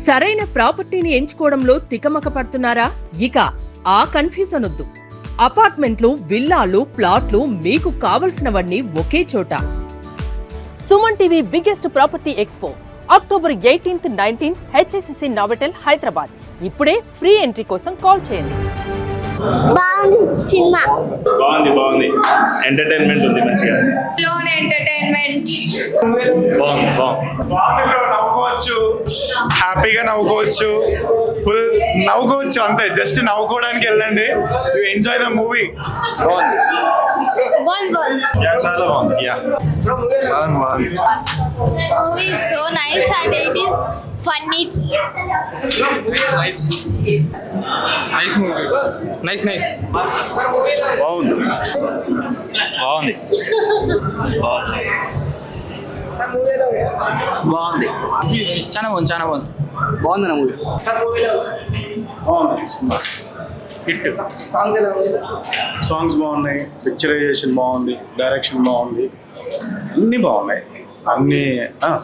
సరైన ప్రాపర్టీని ఎంచుకోవడంలో తికమక పడుతున్నారా? ఇక ఆ కన్ఫ్యూజన్ వద్దు. అపార్ట్మెంట్లు, విల్లాలు, ప్లాట్లు మీకు కావలసినవన్నీ ఒకే చోట. Suman TV biggest property expo October 18th, 19th HSCC Novotel Hyderabad. ఇప్పుడే ఫ్రీ ఎంట్రీ కోసం కాల్ చేయండి. సినిమా బాగుంది ఎంటర్టైన్మెంట్ ఉంది మంచిగా లోన్ ఎంటర్టైన్మెంట్ నవ్వుకోవచ్చు, హ్యాపీగా నవ్వుకోవచ్చు, ఫుల్ నవ్వుకోవచ్చు, అంతే. జస్ట్ నవ్వుకోవడానికి వెళ్ళండి, యు ఎంజాయ్ ద మూవీ. చాలా బాగుంది. Movie so nice and it is funny. Nice బాగుంది. చాలా బాగుంది బాగుంది మూవీ. హిట్. సాంగ్స్ బాగున్నాయి, పిక్చరైజేషన్ బాగుంది, డైరెక్షన్ బాగుంది, అన్నీ బాగున్నాయి. అన్ని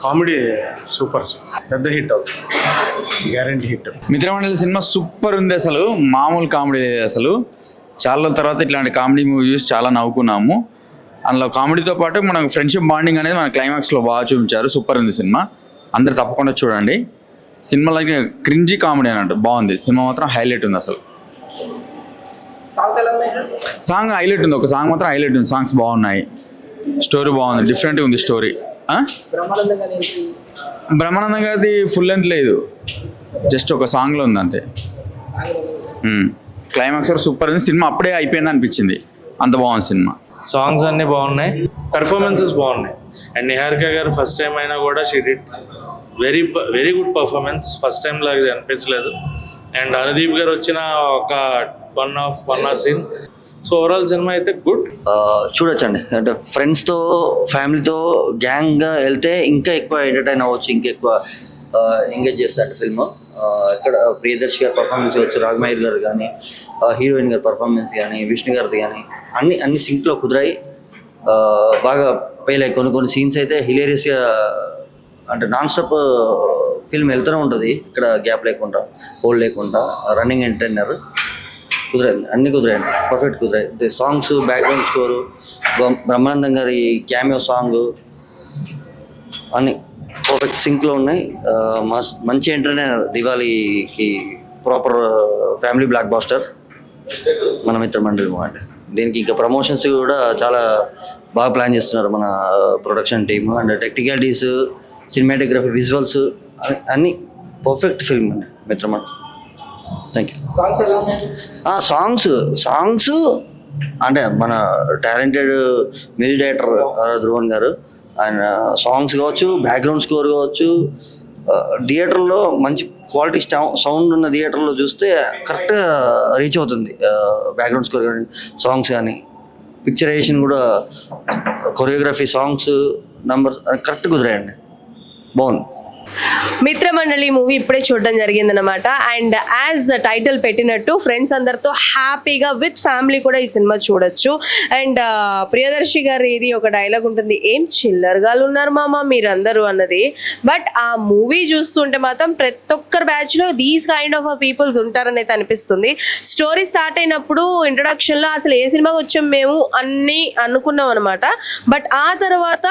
కామెడీ సూపర్, పెద్ద హిట్ అవుతుంది, గ్యారంటీ హిట్. మిత్రమండలి సినిమా సూపర్ ఉంది. అసలు మామూలు కామెడీ లేదు. అసలు చాలా రోజుల తర్వాత ఇట్లాంటి కామెడీ మూవీ చూసి చాలా నవ్వుకున్నాము. అందులో కామెడీతో పాటు మనకు ఫ్రెండ్షిప్ బాండింగ్ అనేది మన క్లైమాక్స్లో బాగా చూపించారు. సూపర్ ఉంది సినిమా, అందరు తప్పకుండా చూడండి. సినిమాలో క్రింజీ కామెడీ అన్నట్టు బాగుంది. సినిమా మాత్రం హైలైట్ ఉంది. అసలు సాంగ్ హైలైట్ ఉంది, ఒక సాంగ్ మాత్రం హైలైట్ ఉంది. సాంగ్స్ బాగున్నాయి, స్టోరీ బాగుంది, డిఫరెంట్గా ఉంది స్టోరీ. బ్రహ్మానందం గారిది ఫుల్ లెంత్ లేదు, జస్ట్ ఒక సాంగ్లో ఉంది అంతే. క్లైమాక్స్ వరకు సూపర్ ఉంది. సినిమా అప్పుడే అయిపోయింది అనిపించింది, అంత బాగుంది సినిమా. సాంగ్స్ అన్నీ బాగున్నాయి, పెర్ఫార్మెన్సెస్ బాగున్నాయి. అండ్ నిహారిక గారు ఫస్ట్ టైం అయినా కూడా she did very good performance. First time లాగా అనిపించలేదు. అండ్ అనుదీప్ గారు వచ్చిన ఒక one hour scene. So overall cinema అయితే గుడ్. చూడొచ్చండి. అంటే ఫ్రెండ్స్తో, ఫ్యామిలీతో, గ్యాంగ్గా వెళ్తే ఇంకా ఎక్కువ ఎంటర్టైన్ అవ్వచ్చు, ఇంకా ఎక్కువ ఎంగేజ్ చేస్తాడు ఫిల్మ్. ఇక్కడ ప్రియదర్శి గారి పర్ఫార్మెన్స్ కావచ్చు, రాఘమయ్య గారు కానీ, హీరోయిన్ గారి పర్ఫార్మెన్స్ కానీ, విష్ణు గారిది కానీ అన్ని సింక్లో కుదిరాయి, బాగా పేలాయి. కొన్ని సీన్స్ అయితే హిలేరియస్గా, అంటే నాన్ స్టాప్ ఫిల్మ్ వెళ్తూనే ఉంటుంది, ఇక్కడ గ్యాప్ లేకుండా, హోల్ లేకుండా. రన్నింగ్ ఎంటర్టైనర్ కుదిరాయి, అన్ని కుదిరాయండి, పర్ఫెక్ట్ కుదిరాయి. సాంగ్స్, బ్యాక్గ్రౌండ్ స్కోరు, బ్రహ్మానందం గారి క్యామియో సాంగ్ అన్ని పర్ఫెక్ట్ సింక్లో ఉన్నాయి. మంచి ఎంటర్టైనర్, దివాళీకి ప్రాపర్ ఫ్యామిలీ బ్లాక్ బాస్టర్ మన మిత్రమండలి అంటే. దీనికి ఇంకా ప్రమోషన్స్ కూడా చాలా బాగా ప్లాన్ చేస్తున్నారు మన production team. And technicalities, cinematography, visuals అన్నీ పర్ఫెక్ట్ ఫిల్మ్ అండి మిత్రమండలి. Thank you. సాంగ్స్ అంటే మన టాలెంటెడ్ మ్యూజిక్ డైరెక్టర్ ధ్రువన్ గారు, ఆయన సాంగ్స్ కావచ్చు, బ్యాక్గ్రౌండ్ స్కోర్ కావచ్చు, థియేటర్లో మంచి క్వాలిటీ సౌండ్ ఉన్న థియేటర్లో చూస్తే కరెక్ట్గా రీచ్ అవుతుంది. బ్యాక్గ్రౌండ్ స్కోర్ కానీ, సాంగ్స్ కానీ, పిక్చరైజేషన్ కూడా, కొరియోగ్రఫీ, సాంగ్స్, నంబర్స్ కరెక్ట్ కుదిరాయండి, బాగుంది. మిత్రమండలి మూవీ ఇప్పుడే చూడడం జరిగిందనమాట. అండ్ యాజ్ టైటిల్ పెట్టినట్టు ఫ్రెండ్స్ అందరితో హ్యాపీగా విత్ ఫ్యామిలీ కూడా ఈ సినిమా చూడొచ్చు. అండ్ ప్రియదర్శి గారు ఇది ఒక డైలాగ్ ఉంటుంది, ఏం చిల్లరగాలు ఉన్నారు మామ మీరందరూ అన్నది. బట్ ఆ మూవీ చూస్తుంటే మాత్రం ప్రతి ఒక్కరి బ్యాచ్ లో దీస్ కైండ్ ఆఫ్ పీపుల్స్ ఉంటారని అయితే అనిపిస్తుంది. స్టోరీ స్టార్ట్ అయినప్పుడు ఇంట్రొడక్షన్ లో అసలు ఏ సినిమాకి వచ్చాం మేము అన్ని అనుకున్నాం అనమాట. బట్ ఆ తర్వాత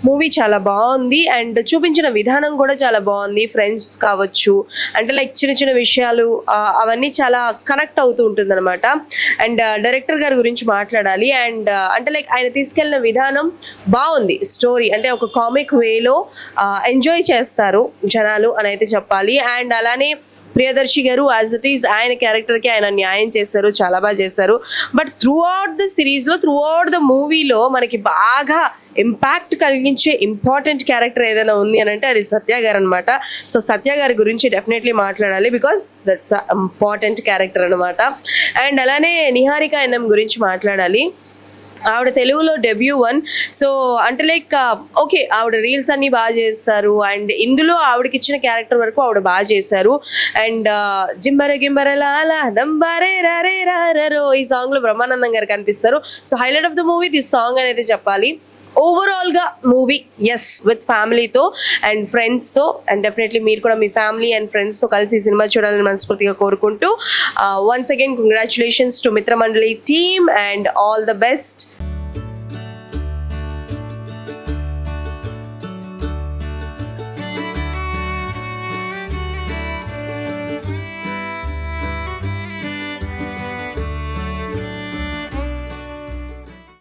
మూవీ చాలా బాగుంది అండ్ చూపించిన విధానం కూడా చాలా బాగుంది. ఫ్రెండ్స్ కావచ్చు, అంటే లైక్ చిన్న విషయాలు అవన్నీ చాలా కనెక్ట్ అవుతూ ఉంటుంది అనమాట. అండ్ డైరెక్టర్ గారి గురించి మాట్లాడాలి. అండ్ అంటే లైక్ ఆయన తీసుకెళ్ళిన విధానం బాగుంది. స్టోరీ అంటే ఒక కామిక్ వేలో ఎంజాయ్ చేస్తారు జనాలు అని అయితే చెప్పాలి. అండ్ అలానే ప్రియదర్శి గారు యాజ్ ఇట్ ఈస్ ఆయన క్యారెక్టర్కి ఆయన న్యాయం చేశారు, చాలా బాగా చేశారు. బట్ త్రూ అవుట్ ద సిరీస్లో, త్రూ అవుట్ ద మూవీలో మనకి బాగా ఇంపాక్ట్ కలిగించే ఇంపార్టెంట్ క్యారెక్టర్ ఏదైనా ఉంది అని అంటే అది సత్య గారు అనమాట. సో సత్య గారి గురించి డెఫినెట్లీ మాట్లాడాలి, బికాస్ దట్స్ ఇంపార్టెంట్ క్యారెక్టర్ అనమాట. అండ్ అలానే నిహారిక ఎన్ఎం గురించి మాట్లాడాలి. ఆవిడ తెలుగులో డెబ్యూ 1. సో అంటే లైక్ ఓకే, ఆవిడ రీల్స్ అన్ని బాగా చేస్తారు. అండ్ ఇందులో ఆవిడకి ఇచ్చిన క్యారెక్టర్ వరకు ఆవిడ బాగా చేశారు. అండ్ జింబర గింబర లాలా దంబరే రరే రరో ఈ సాంగ్లో బ్రహ్మానందం గారు కనిపిస్తారు. So highlight of the movie this song అనేది చెప్పాలి. ఓవరాల్ గా మూవీ ఎస్ విత్ ఫ్యామిలీతో అండ్ ఫ్రెండ్స్ తో అండ్ డెఫినెట్లీ మీరు కూడా మీ ఫ్యామిలీ అండ్ ఫ్రెండ్స్ తో కలిసి ఈ సినిమా చూడాలని మనస్ఫూర్తిగా కోరుకుంటూ once again congratulations to Mitramandali team and all the best.